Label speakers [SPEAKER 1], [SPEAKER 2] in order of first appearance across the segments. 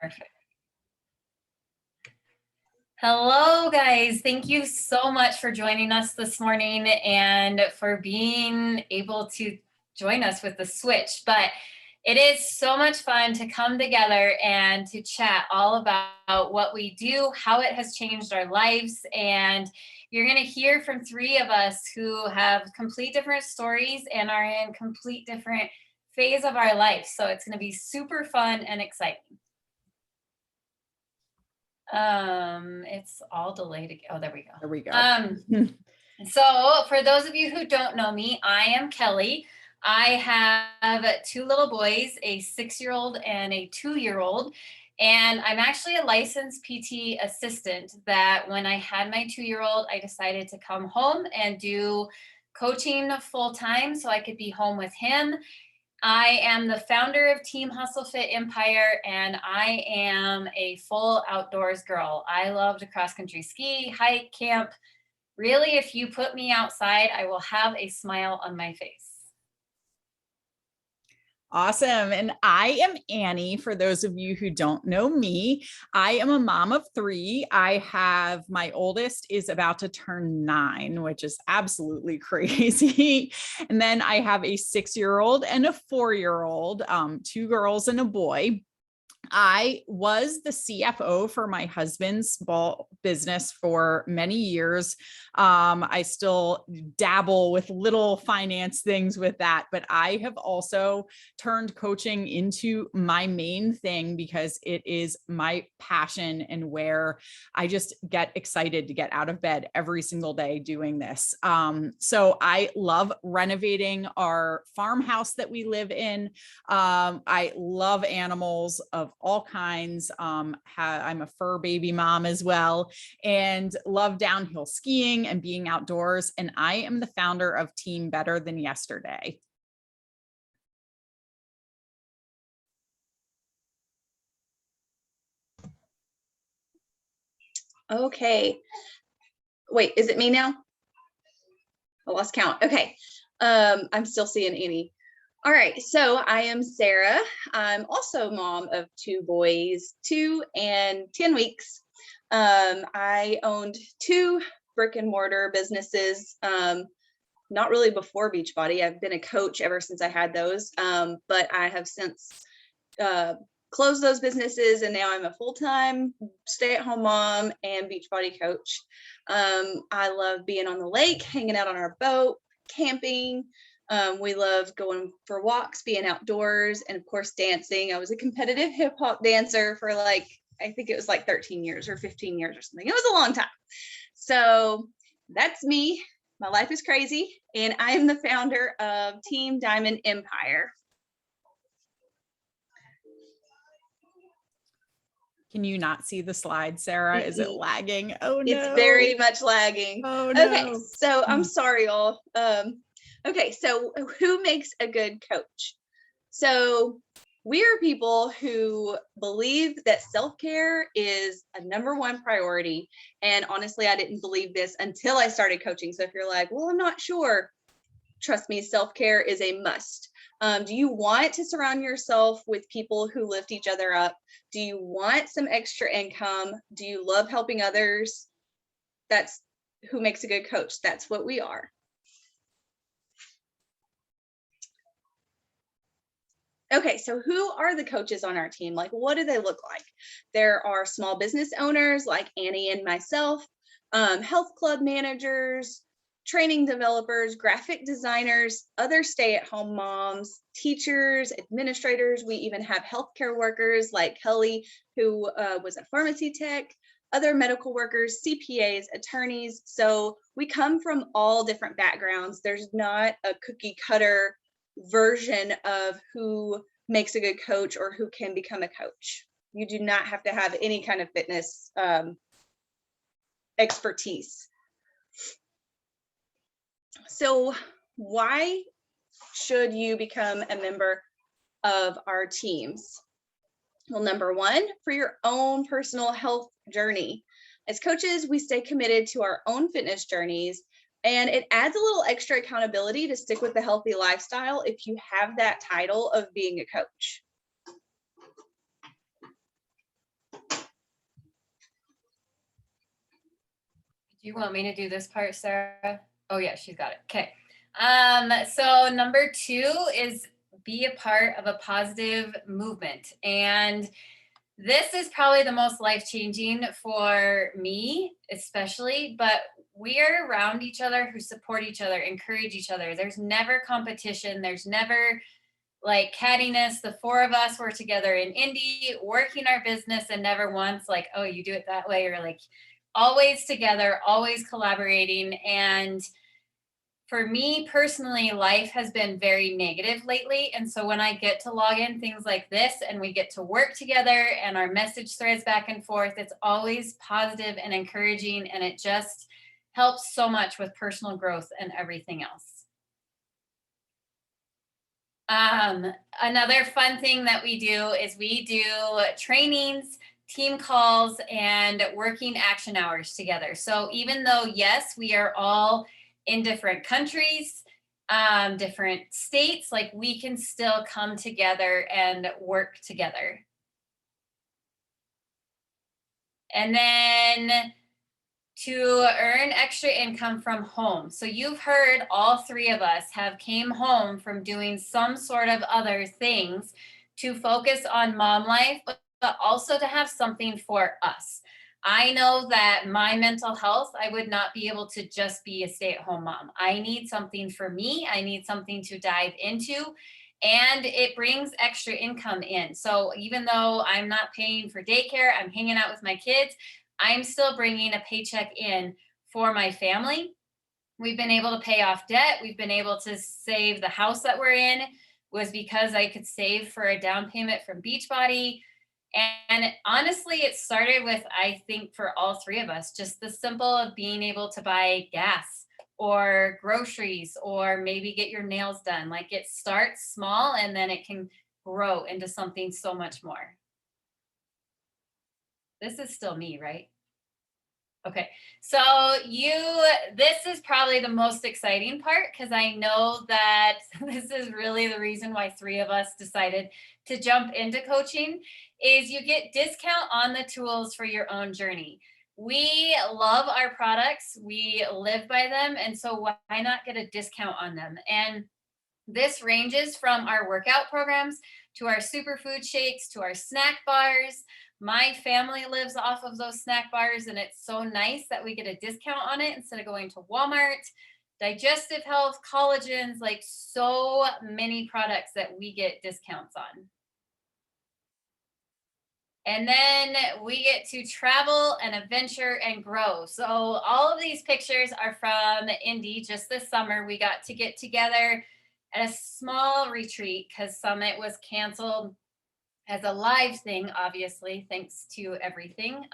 [SPEAKER 1] Perfect. Hello, guys. Thank you so much for joining us this morning and for being able to join us with the switch. But it is so much fun to come together and to chat all about what we do, how it has changed our lives. And you're going to hear from three of us who have complete different stories and are in complete different phase of our life. So it's going to be super fun and exciting. It's all delayed. Oh, there we go.
[SPEAKER 2] There we go.
[SPEAKER 1] So for those of you who don't know me, I am Kelly. I have two little boys, a 6-year-old and a 2-year-old. And I'm actually a licensed PT assistant that when I had my 2-year-old, I decided to come home and do coaching full time so I could be home with him. I am the founder of Team Hustle Fit Empire, and I am a full outdoors girl. I love to cross country ski, hike, camp. Really, if you put me outside, I will have a smile on my face.
[SPEAKER 2] Awesome. And I am Annie. For those of you who don't know me, I am a mom of 3. I have my oldest is about to turn 9, which is absolutely crazy. And then I have a 6-year-old and a 4-year-old, 2 girls and a boy. I was the CFO for my husband's ball business for many years. I still dabble with little finance things with that, but I have also turned coaching into my main thing because it is my passion and where I just get excited to get out of bed every single day doing this. So I love renovating our farmhouse that we live in. I love animals of all kinds. I'm a fur baby mom as well, and love downhill skiing and being outdoors. And I am the founder of Team Better Than Yesterday.
[SPEAKER 3] Okay. Wait, is it me now? I lost count. Okay. I'm still seeing Annie. All right, so I am Sarah. I'm also mom of 2 boys, 2 and 10 weeks. I owned 2 brick and mortar businesses, not really before Beachbody. I've been a coach ever since I had those, but I have since closed those businesses, and now I'm a full-time stay-at-home mom and Beachbody coach. I love being on the lake, hanging out on our boat, camping. We love going for walks, being outdoors, and of course, dancing. I was a competitive hip hop dancer for I think it was 13 years or 15 years or something. It was a long time. So that's me. My life is crazy. And I am the founder of Team Diamond Empire.
[SPEAKER 2] Can you not see the slide, Sarah? Is it lagging? Oh no.
[SPEAKER 3] It's very much lagging.
[SPEAKER 2] Oh no.
[SPEAKER 3] Okay, so I'm sorry, y'all. Okay, so who makes a good coach? So we are people who believe that self-care is a #1 priority. And honestly, I didn't believe this until I started coaching. So if you're like, well, I'm not sure, trust me, self-care is a must. Do you want to surround yourself with people who lift each other up? Do you want some extra income? Do you love helping others? That's who makes a good coach. That's what we are. Okay, so who are the coaches on our team? What do they look like? There are small business owners like Annie and myself, health club managers, training developers, graphic designers, other stay-at-home moms, teachers, administrators. We even have healthcare workers like Kelly, who was a pharmacy tech, other medical workers, CPAs, attorneys. So we come from all different backgrounds. There's not a cookie cutter version of who makes a good coach or who can become a coach. You do not have to have any kind of fitness expertise. So why should you become a member of our teams? Well, #1, for your own personal health journey. As coaches, we stay committed to our own fitness journeys, and it adds a little extra accountability to stick with the healthy lifestyle if you have that title of being a coach.
[SPEAKER 1] You want me to do this part, Sarah? Oh yeah, she's got it. Okay. So number 2 is be a part of a positive movement. And this is probably the most life-changing for me, especially, but we are around each other who support each other, encourage each other. There's never competition. There's never like cattiness. The 4 of us were together in Indy working our business, and never once like, oh, you do it that way, or like always together, always collaborating. And for me personally, life has been very negative lately. And so when I get to log in things like this and we get to work together and our message threads back and forth, it's always positive and encouraging. And it just helps so much with personal growth and everything else. Another fun thing that we do is we do trainings, team calls, and working action hours together. So even though, yes, we are all in different countries, different states, like we can still come together and work together. And then to earn extra income from home. So you've heard all 3 of us have came home from doing some sort of other things to focus on mom life, but also to have something for us. I know that my mental health, I would not be able to just be a stay-at-home mom. I need something for me. I need something to dive into, and it brings extra income in. So even though I'm not paying for daycare, I'm hanging out with my kids, I'm still bringing a paycheck in for my family. We've been able to pay off debt. We've been able to save. The house that we're in was because I could save for a down payment from Beachbody. And honestly, it started with, I think for all 3 of us, just the simple of being able to buy gas or groceries or maybe get your nails done. Like it starts small and then it can grow into something so much more. This is still me, right? Okay, so this is probably the most exciting part because I know that this is really the reason why 3 of us decided to jump into coaching is you get discount on the tools for your own journey. We love our products, we live by them, and so why not get a discount on them? And this ranges from our workout programs to our superfood shakes to our snack bars. My family lives off of those snack bars, and it's so nice that we get a discount on it instead of going to Walmart. Digestive health, collagens, like so many products that we get discounts on. And then we get to travel and adventure and grow. So all of these pictures are from Indy. Just this summer, we got to get together at a small retreat because Summit was canceled as a live thing, obviously, thanks to everything.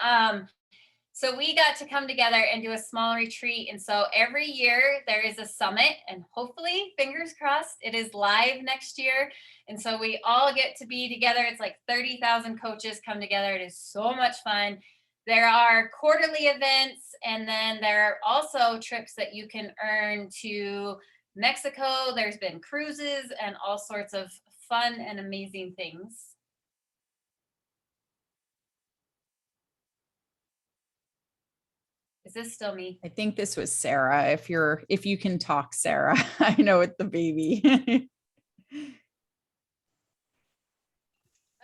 [SPEAKER 1] So we got to come together and do a small retreat. And so every year there is a summit, and hopefully, fingers crossed, it is live next year. And so we all get to be together. It's like 30,000 coaches come together. It is so much fun. There are quarterly events, and then there are also trips that you can earn to Mexico. There's been cruises and all sorts of fun and amazing things. Is this still me?
[SPEAKER 2] I think this was Sarah. If you can talk, Sarah, I know with the baby.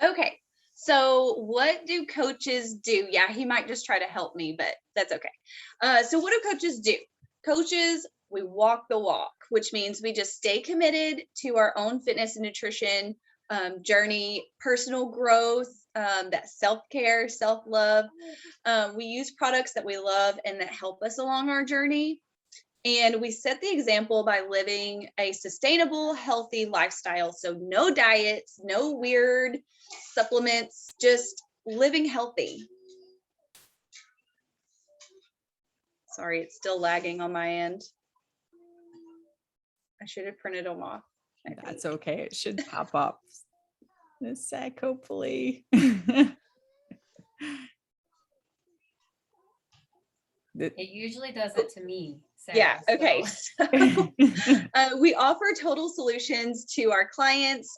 [SPEAKER 3] Okay. So what do coaches do? Yeah, he might just try to help me, but that's okay. So what do coaches do? Coaches, we walk the walk, which means we just stay committed to our own fitness and nutrition journey, personal growth, that self-care, self-love. We use products that we love and that help us along our journey. And we set the example by living a sustainable, healthy lifestyle. So no diets, no weird supplements, just living healthy. Sorry, it's still lagging on my end. I should have printed them off.
[SPEAKER 2] That's okay. It should pop up in a sec, hopefully.
[SPEAKER 1] It usually does it to me. Sarah,
[SPEAKER 3] Yeah. Okay.
[SPEAKER 1] So.
[SPEAKER 3] We offer total solutions to our clients.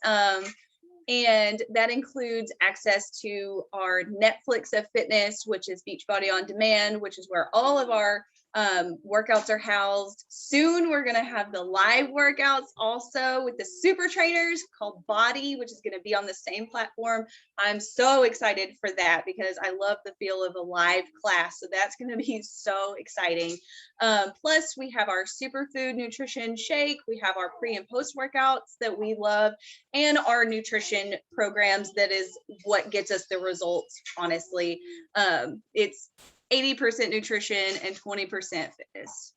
[SPEAKER 3] And that includes access to our Netflix of fitness, which is Beachbody on Demand, which is where all of our Workouts are housed. Soon we're going to have the live workouts also with the super trainers called Body, which is going to be on the same platform. I'm so excited for that because I love the feel of a live class. So that's going to be so exciting. Plus we have our superfood nutrition shake. We have our pre and post workouts that we love, and our nutrition programs. That is what gets us the results. Honestly, it's 80% nutrition and 20% fitness.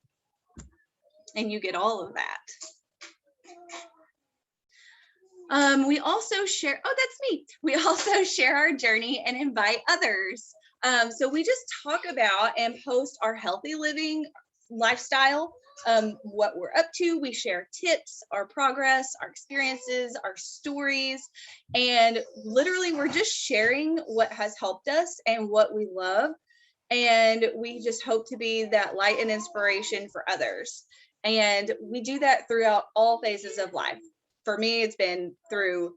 [SPEAKER 3] And you get all of that. We also share, oh, that's me. We also share our journey and invite others. So we just talk about and post our healthy living lifestyle, what we're up to. We share tips, our progress, our experiences, our stories, and literally we're just sharing what has helped us and what we love. And we just hope to be that light and inspiration for others. And we do that throughout all phases of life. For me, it's been through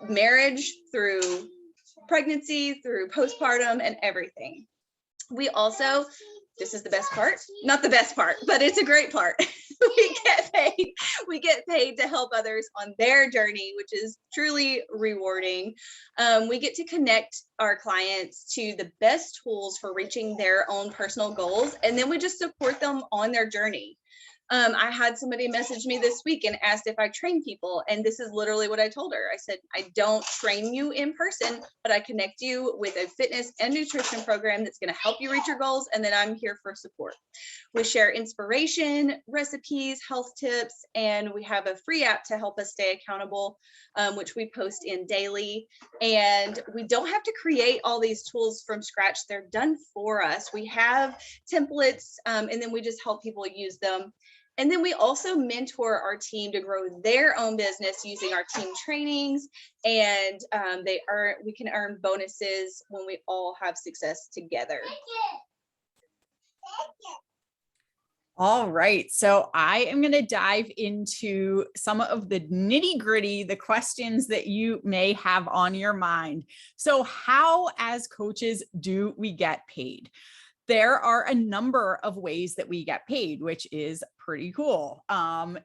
[SPEAKER 3] marriage, through pregnancy, through postpartum, and everything. We also, this is the best part, not the best part, but it's a great part. We get paid to help others on their journey, which is truly rewarding. We get to connect our clients to the best tools for reaching their own personal goals, and then we just support them on their journey. I had somebody message me this week and asked if I train people. And this is literally what I told her. I said, I don't train you in person, but I connect you with a fitness and nutrition program that's going to help you reach your goals. And then I'm here for support. We share inspiration, recipes, health tips, and we have a free app to help us stay accountable, which we post in daily. And we don't have to create all these tools from scratch. They're done for us. We have templates, and then we just help people use them. And then we also mentor our team to grow their own business using our team trainings, and we can earn bonuses when we all have success together.
[SPEAKER 2] All right, so I am going to dive into some of the nitty gritty, the questions that you may have on your mind. So how, as coaches, do we get paid? There are a number of ways that we get paid, which is pretty cool.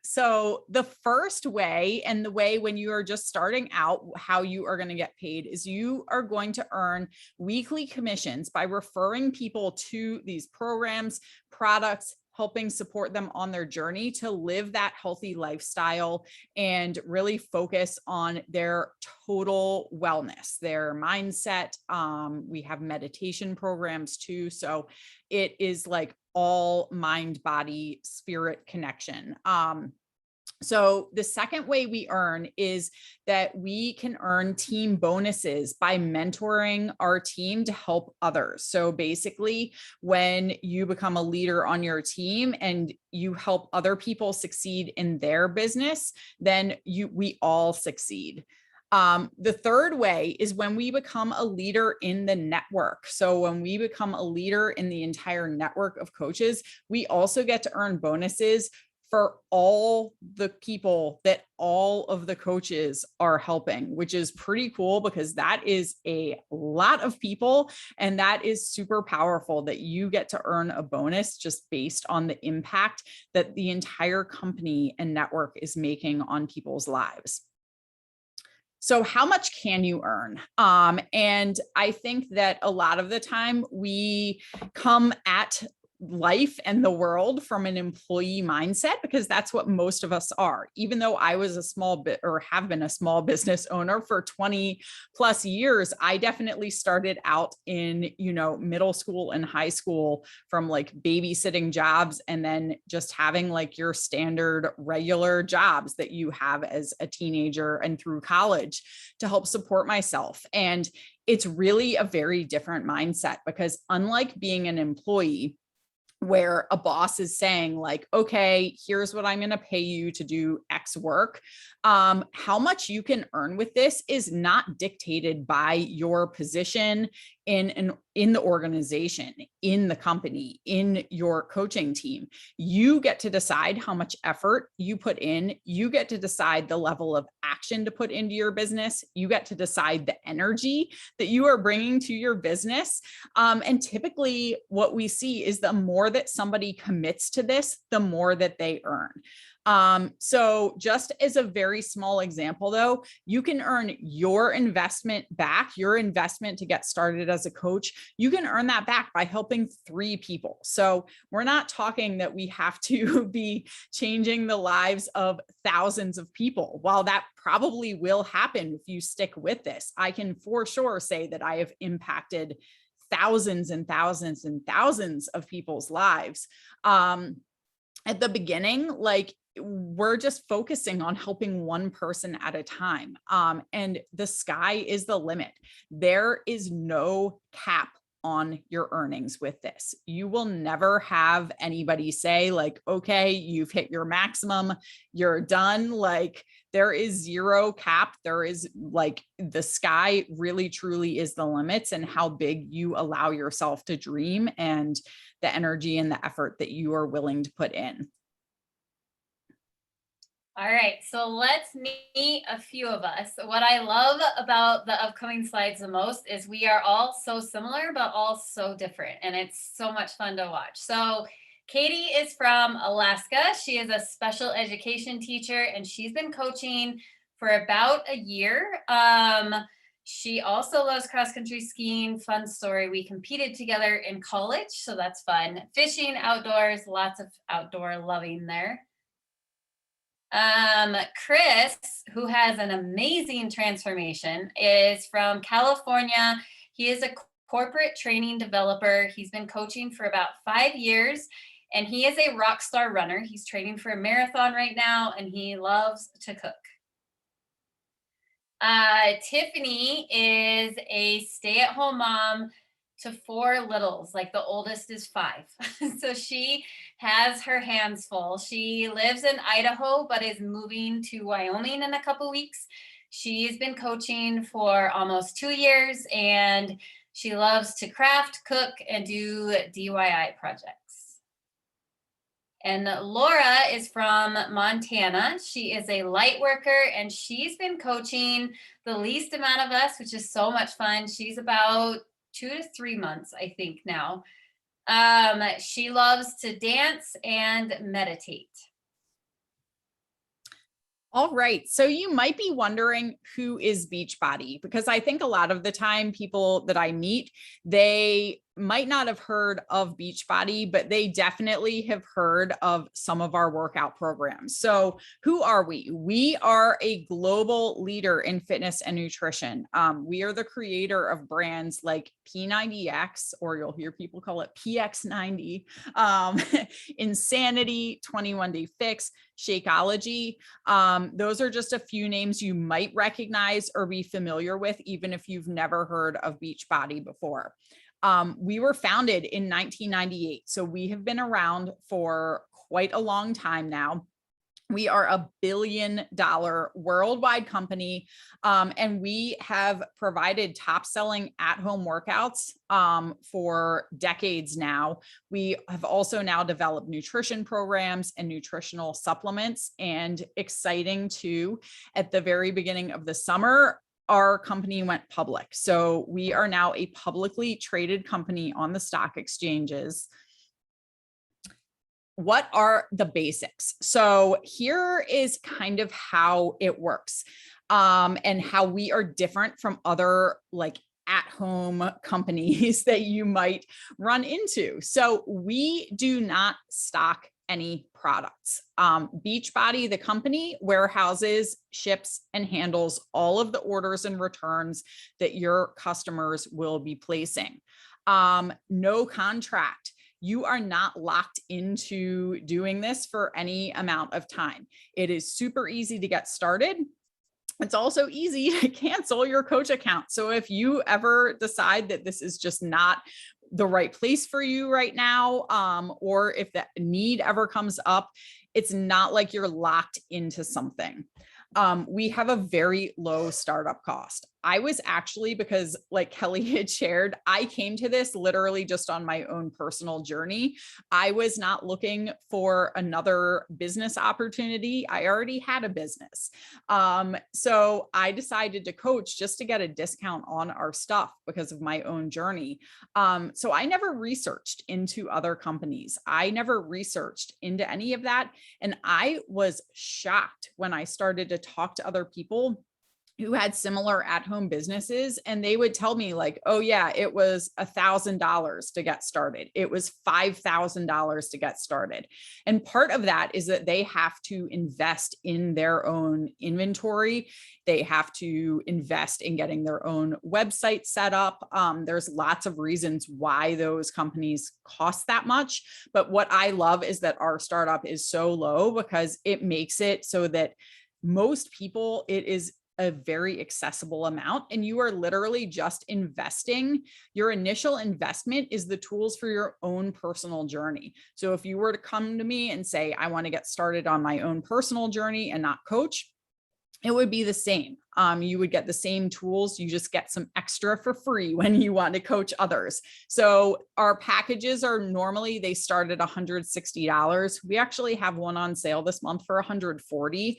[SPEAKER 2] So the first way, and the way when you are just starting out, how you are going to get paid is you are going to earn weekly commissions by referring people to these programs, products, helping support them on their journey to live that healthy lifestyle and really focus on their total wellness, their mindset. We have meditation programs too. So it is like all mind, body, spirit connection. So the second way we earn is that we can earn team bonuses by mentoring our team to help others. So basically, when you become a leader on your team and you help other people succeed in their business, then we all succeed. The third way is when we become a leader in the network. So when we become a leader in the entire network of coaches, we also get to earn bonuses for all the people that all of the coaches are helping, which is pretty cool because that is a lot of people. And that is super powerful that you get to earn a bonus just based on the impact that the entire company and network is making on people's lives. So how much can you earn? And I think that a lot of the time we come at life and the world from an employee mindset, because that's what most of us are. Even though I was have been a small business owner for 20 plus years, I definitely started out in, middle school and high school from like babysitting jobs, and then just having like your standard regular jobs that you have as a teenager and through college to help support myself. And it's really a very different mindset, because unlike being an employee, where a boss is saying like, okay, here's what I'm going to pay you to do X work. How much you can earn with this is not dictated by your position in an in the organization, in the company, in your coaching team. You get to decide how much effort you put in. You get to decide the level of action to put into your business. You get to decide the energy that you are bringing to your business. And typically what we see is the more that somebody commits to this, the more that they earn. So just as a very small example, though, you can earn your investment back, your investment to get started as a coach. You can earn that back by helping 3 people. So we're not talking that we have to be changing the lives of thousands of people. While that probably will happen if you stick with this, I can for sure say that I have impacted thousands and thousands and thousands of people's lives. At the beginning, like, we're just focusing on helping one person at a time. And the sky is the limit. There is no cap on your earnings with this. You will never have anybody say like, okay, you've hit your maximum, you're done. Like, there is zero cap. There is like, the sky really truly is the limits, and how big you allow yourself to dream and the energy and the effort that you are willing to put in.
[SPEAKER 1] All right, so let's meet a few of us. What I love about the upcoming slides the most is we are all so similar, but all so different. And it's so much fun to watch. So Katie is from Alaska. She is a special education teacher, and she's been coaching for about a year. She also loves cross-country skiing. Fun story, we competed together in college, so that's fun. Fishing, outdoors, lots of outdoor loving there. Chris, who has an amazing transformation, is from California. He is a corporate training developer. He's been coaching for about 5 years, and he is a rock star runner. He's training for a marathon right now, and he loves to cook. Tiffany is a stay-at-home mom to 4 littles, like the oldest is 5. So she has her hands full. She lives in Idaho, but is moving to Wyoming in a couple weeks. She's been coaching for almost 2 years, and she loves to craft, cook, and do DIY projects. And Laura is from Montana. She is a light worker, and she's been coaching the least amount of us, which is so much fun. She's about 2 to 3 months, I think now. She loves to dance and meditate.
[SPEAKER 2] All right. So you might be wondering, who is Beachbody? Because I think a lot of the time people that I meet, they might not have heard of Beachbody, but they definitely have heard of some of our workout programs. So who are we? We are a global leader in fitness and nutrition. We are the creator of brands like P90X, or you'll hear people call it PX90, Insanity, 21 Day Fix, Shakeology. Those are just a few names you might recognize or be familiar with, even if you've never heard of Beachbody before. We were founded in 1998, so we have been around for quite a long time now. We are a $1 billion worldwide company, and we have provided top-selling at-home workouts for decades now. We have also now developed nutrition programs and nutritional supplements, and exciting too, at the very beginning of the summer, our company went public. So we are now a publicly traded company on the stock exchanges. What are the basics? So here is kind of how it works, and how we are different from other like at-home companies that you might run into. So we do not stock any products. Beachbody, the company, warehouses, ships, and handles all of the orders and returns that your customers will be placing. No contract. You are not locked into doing this for any amount of time. It is super easy to get started. It's also easy to cancel your coach account. So if you ever decide that this is just not the right place for you right now, or if that need ever comes up, it's not like you're locked into something. We have a very low startup cost. I was actually, because like Kelly had shared, I came to this literally just on my own personal journey. I was not looking for another business opportunity. I already had a business. So I decided to coach just to get a discount on our stuff because of my own journey. So I never researched into other companies. I never researched into any of that. And I was shocked when I started to talk to other people who had similar at-home businesses, and they would tell me like, oh yeah, it was $1,000 to get started. It was $5,000 to get started. And part of that is that they have to invest in their own inventory. They have to invest in getting their own website set up. There's lots of reasons why those companies cost that much. But what I love is that our startup is so low because it makes it so that most people, it is a very accessible amount, and you are literally just investing. Your initial investment is the tools for your own personal journey. So if you were to come to me and say, I want to get started on my own personal journey and not coach, it would be the same. You would get the same tools. You just get some extra for free when you want to coach others. So our packages are normally, they start at $160. We actually have one on sale this month for $140.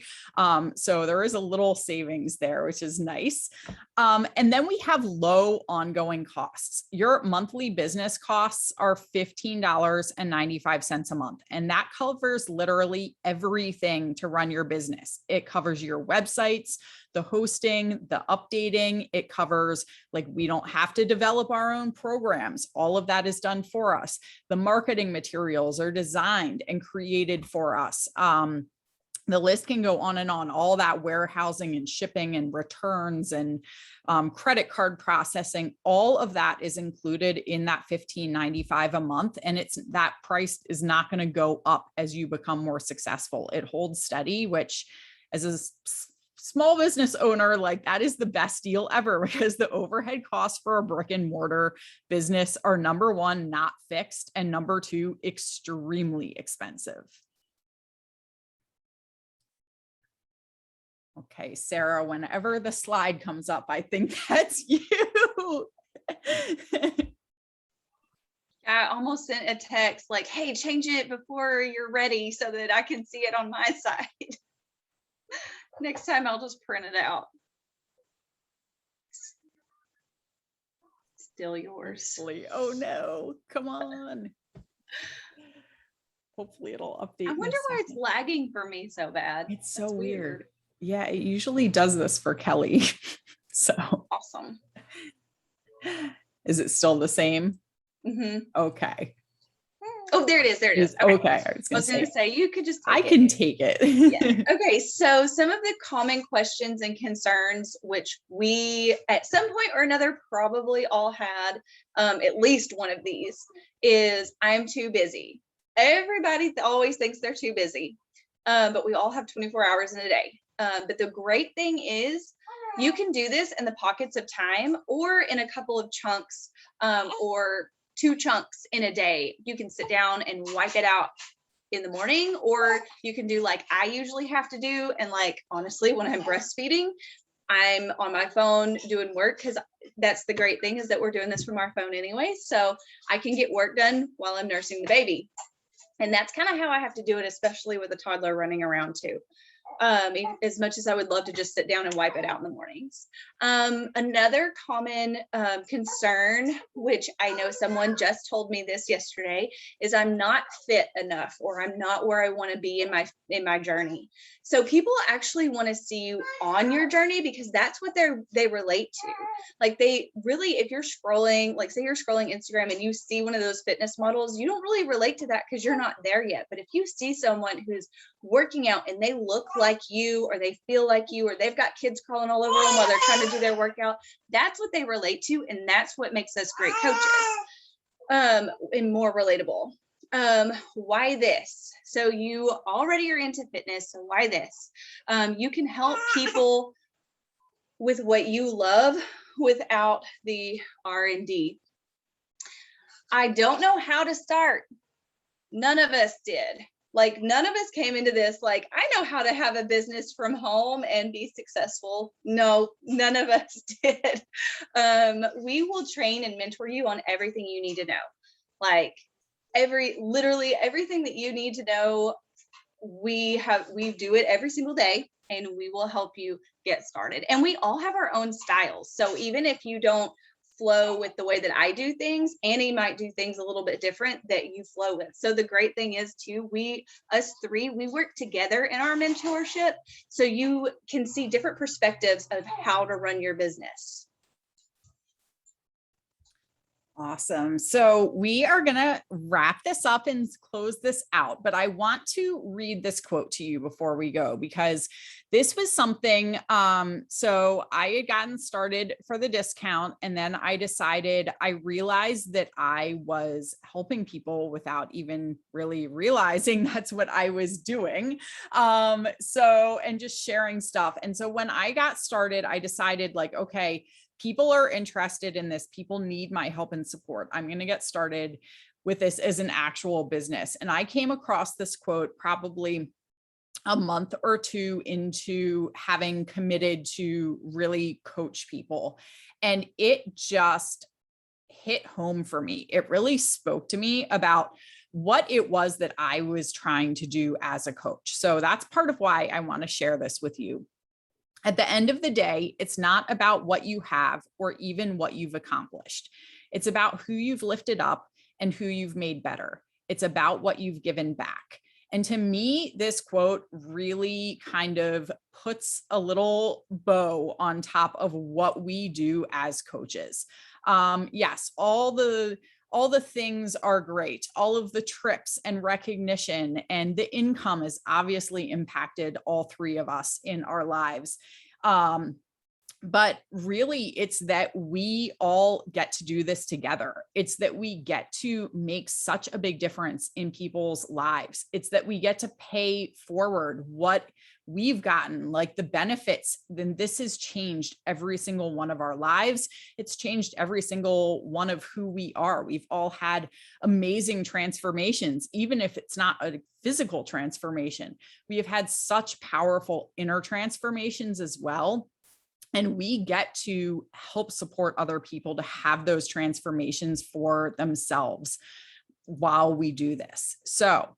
[SPEAKER 2] So there is a little savings there, which is nice. And then we have low ongoing costs. Your monthly business costs are $15.95 a month. And that covers literally everything to run your business. It covers your websites, the hosting, the updating. It covers, like, we don't have to develop our own programs. All of that is done for us. The marketing materials are designed and created for us. The list can go on and on, all that warehousing and shipping and returns and credit card processing, all of that is included in that $15.95 a month. And it's, that price is not going to go up as you become more successful. It holds steady, which as a small business owner, like, that is the best deal ever, because the overhead costs for a brick and mortar business are, number one, not fixed, and number two, extremely expensive. Okay, Sarah, whenever the slide comes up, I think that's you.
[SPEAKER 3] I almost sent a text like, hey, change it before you're ready so that I can see it on my side. Next time I'll just print it out. Still yours.
[SPEAKER 2] Oh no, come on. Hopefully it'll update.
[SPEAKER 3] I wonder why it's lagging for me so bad.
[SPEAKER 2] It's so weird. Yeah, it usually does this for Kelly. So
[SPEAKER 3] awesome.
[SPEAKER 2] Is it still the same?
[SPEAKER 3] Mm-hmm.
[SPEAKER 2] Okay.
[SPEAKER 3] Oh, there it is. There it is.
[SPEAKER 2] Okay.
[SPEAKER 3] I was going to say, you could just take
[SPEAKER 2] I can take it.
[SPEAKER 3] Yeah. Okay. So some of the common questions and concerns, which we at some point or another probably all had, at least one of these, is I'm too busy. Everybody always thinks they're too busy, but we all have 24 hours in a day. But the great thing is you can do this in the pockets of time or in a couple of chunks, or 2 chunks in a day. You can sit down and wipe it out in the morning, or you can do like I usually have to do. And like, honestly, when I'm breastfeeding, I'm on my phone doing work, because that's the great thing, is that we're doing this from our phone anyway. So I can get work done while I'm nursing the baby. And that's kind of how I have to do it, especially with a toddler running around too. As much as I would love to just sit down and wipe it out in the mornings. Another common concern, which I know someone just told me this yesterday, is I'm not fit enough, or I'm not where I want to be in my journey. So people actually want to see you on your journey, because that's what they relate to. Like, they really, if you're scrolling, like say you're scrolling Instagram and you see one of those fitness models, you don't really relate to that because you're not there yet. But if you see someone who's working out and they look like you, or they feel like you, or they've got kids crawling all over them while they're trying to do their workout, that's what they relate to, and that's what makes us great coaches, and more relatable. Why this? So you already are into fitness, so why this? You can help people with what you love without the R&D. I don't know how to start. None of us did. Like none of us came into this like, I know how to have a business from home and be successful. No, none of us did. We will train and mentor you on everything you need to know. Like literally everything that you need to know, we do it every single day, and we will help you get started. And we all have our own styles. So even if you don't flow with the way that I do things, Annie might do things a little bit different that you flow with. So the great thing is too, us three, we work together in our mentorship. So you can see different perspectives of how to run your business.
[SPEAKER 2] Awesome. So we are going to wrap this up and close this out, but I want to read this quote to you before we go, because this was something, so I had gotten started for the discount, and then I realized that I was helping people without even really realizing that's what I was doing. And just sharing stuff. And so when I got started, I decided like, okay, people are interested in this. People need my help and support. I'm going to get started with this as an actual business. And I came across this quote probably a month or two into having committed to really coach people. And it just hit home for me. It really spoke to me about what it was that I was trying to do as a coach. So that's part of why I want to share this with you. At the end of the day, it's not about what you have or even what you've accomplished. It's about who you've lifted up and who you've made better. It's about what you've given back. And to me, this quote really kind of puts a little bow on top of what we do as coaches. Yes, all the things are great. All of the trips and recognition and the income has obviously impacted all three of us in our lives. But really, it's that we all get to do this together. It's that we get to make such a big difference in people's lives. It's that we get to pay forward what we've gotten, like the benefits. Then this has changed every single one of our lives. It's changed every single one of who we are. We've all had amazing transformations, even if it's not a physical transformation. We have had such powerful inner transformations as well. And we get to help support other people to have those transformations for themselves while we do this. So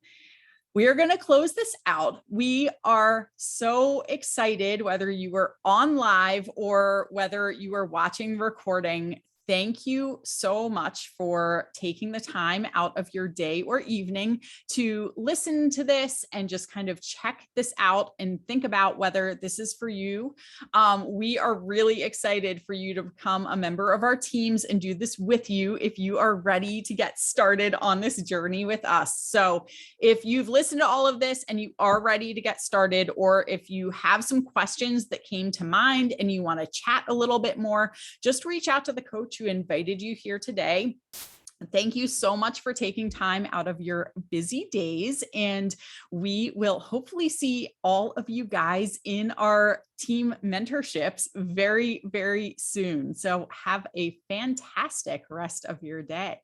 [SPEAKER 2] we are going to close this out. We are so excited, whether you were on live or whether you are watching recording. Thank you so much for taking the time out of your day or evening to listen to this and just kind of check this out and think about whether this is for you. We are really excited for you to become a member of our teams and do this with you if you are ready to get started on this journey with us. So if you've listened to all of this and you are ready to get started, or if you have some questions that came to mind and you want to chat a little bit more, just reach out to the coach who invited you here today. Thank you so much for taking time out of your busy days. And we will hopefully see all of you guys in our team mentorships very, very soon. So have a fantastic rest of your day.